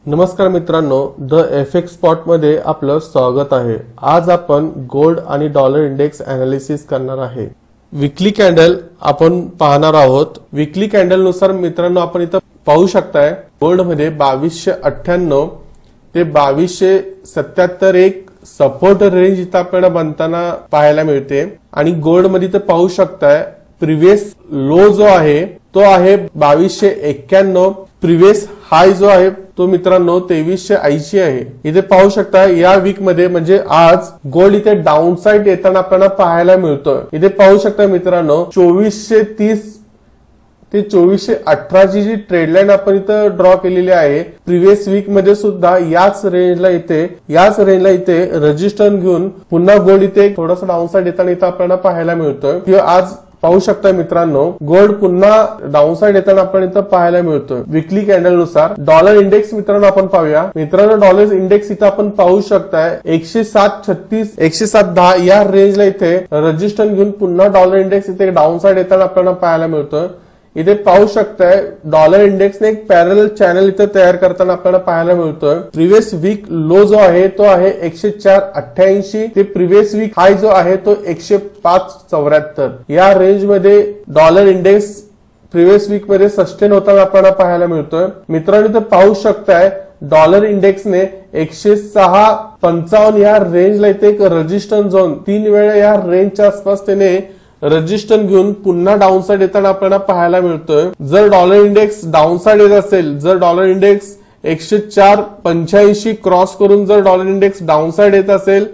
नमस्कार मित्रांनो, the FX spot मध्ये आपलं स्वागत आहे। आज आपण गोल्ड आणि डॉलर इंडेक्स एनालिसिस करणार आहे। वीकली कॅन्डल आपण पाहणार आहोत। वीकली कॅन्डल नुसार मित्रांनो आपण इथं पाहू शकताय गोल्ड मध्ये 2298 ते 2277 एक सपोर्ट रेंज इथं आपल्याला बनताना पाहायला मिळते आणि गोल्ड मध्ये इथं पाहू शकताय प्रीवियस लो जो आहे तो आहे 2291। प्रीवियस हाय जो आहे तो मित्रांनो 2380 आहे। इथे पाहू शकता या वीक मध्ये म्हणजे आज गोल्ड इथे डाऊन साइड येताना आपल्याला पाहायला मिळतोय। इथे पाहू शकता मित्रांनो 2430 ते 2418 ची जी ट्रेड लाईन आपण इथं ड्रॉ केलेली आहे। प्रीवियस वीक मध्ये सुद्धा याच रेंजला इथे रेजिस्टर घेऊन पुन्हा गोल्ड इथे थोडासा डाऊन साइड येताना इथं आपल्याला पाहायला मिळतोय की आज पाहू शकता मित्रांनो गोल्ड पुन्हा डाऊन साइड येताना आपण इथं पाहायला मिळतोय। वीकली कॅन्डल नुसार डॉलर इंडेक्स मित्रांनो आपण पाहूया। मित्रांनो डॉलर इंडेक्स इथं आपण पाहू शकताय 107.36 107.10 या रेंजला इथे रेजिस्टर घेऊन पुन्हा डॉलर इंडेक्स इथे डाऊन साइड येताना आपल्याला पाहायला मिळतोय। इथे पाहू शकताय डॉलर इंडेक्सने एक पॅरलल चॅनल इथे तयार करताना आपल्याला पाहायला मिळतोय। प्रीवियस वीक लो जो आहे तो आहे 104.88 ते प्रीवियस वीक हाय जो आहे तो 105.74 या रेंज मध्ये डॉलर इंडेक्स प्रीवियस वीक मध्ये सस्टेन होताना आपल्याला पाहायला मिळतोय। मित्रांनो इथे पाहू शकताय डॉलर इंडेक्सने 106.55 या रेंजला इथे एक रेजिस्टन्स झोन 3 वेळा या रेंजच्या आसपास त्याने रेजिस्टर घेऊन पुन्हा डाऊन साइड येताना आपल्याला पाहायला मिळतोय। जर डॉलर इंडेक्स डाऊन साइड येत असेल, जर डॉलर इंडेक्स 104.85 क्रॉस करून जर डॉलर इंडेक्स डाऊन साइड येत असेल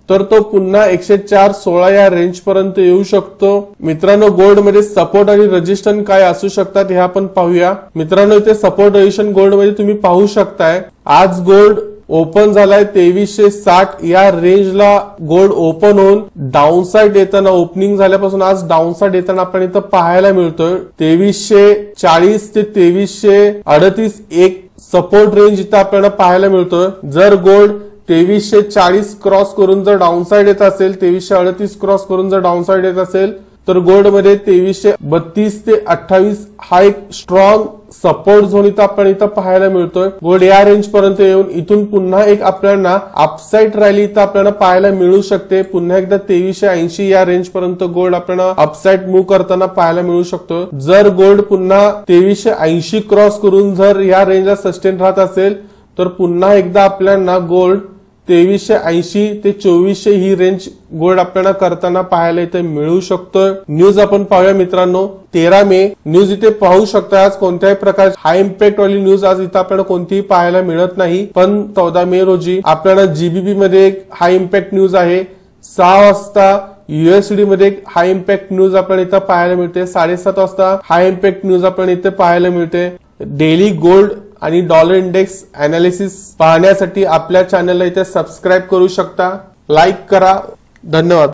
तर तो पुन्हा 104.16 या रेंज पर्यंत येऊ शकतो। मित्रांनो गोल्ड मध्ये सपोर्ट आणि रेजिस्टन्स काय असू शकतात हे आपण पाहूया। मित्रांनो इथे सपोर्ट रेजिस्टन्स गोल्ड मध्ये तुम्ही पाहू शकताय आज गोल्ड ओपन झालाय 2360 या रेंजला गोल्ड ओपन होऊन डाऊन साइड येताना ओपनिंग झाल्यापासून आज डाऊन साइड येताना आपण इथं पाहायला मिळतोय 2340 ते 2338 एक सपोर्ट रेंज इथं आपल्याला पाहायला मिळतोय। जर गोल्ड 2340 क्रॉस करून जर डाऊन साइड येत असेल, 2338 क्रॉस करून जर डाऊन साइड येत असेल तर गोल्ड मध्ये 2332 ते 28 हा एक स्ट्रॉंग सपोर्ट झोन इथं आपण इथं पाहायला मिळतोय। गोल्ड या रेंज पर्यंत येऊन इथून पुन्हा एक आपल्याला अपसाइड रॅली इथं आपल्याला पाहायला मिळू शकते। पुन्हा एकदा 2380 या रेंज पर्यंत गोल्ड आपल्याला अपसाइड मूव्ह करताना पाहायला मिळू शकतो। जर गोल्ड पुन्हा 2380 क्रॉस करून जर या रेंजला सस्टेन राहत असेल तर पुन्हा एकदा आपल्याला गोल्ड 2380 ते 2400 ही रेंज गोल्ड आपल्याला करताना पाहायला इथे मिळू शकतोय। न्यूज आपण पाहूया मित्रांनो 13 मे न्यूज इथे पाहू शकता। आज कोणत्याही प्रकारची हाय इम्पॅक्ट वाली न्यूज आज इथे आपल्याला कोणतीही पाहायला मिळत नाही, पण 14 मे रोजी आपल्याला जीबीपी मध्ये एक हाय इम्पॅक्ट न्यूज आहे। 6 वाजता यूएसडी मध्ये एक हाय इम्पॅक्ट न्यूज आपल्याला इथं पाहायला मिळते। 7:30 वाजता हाय इम्पॅक्ट न्यूज आपल्याला इथे पाहायला मिळते। डेली गोल्ड आणि डॉलर इंडेक्स एनालिसिस पाहण्यासाठी आपल्या चॅनलला इथे सबस्क्राइब करू शकता। लाईक करा। धन्यवाद।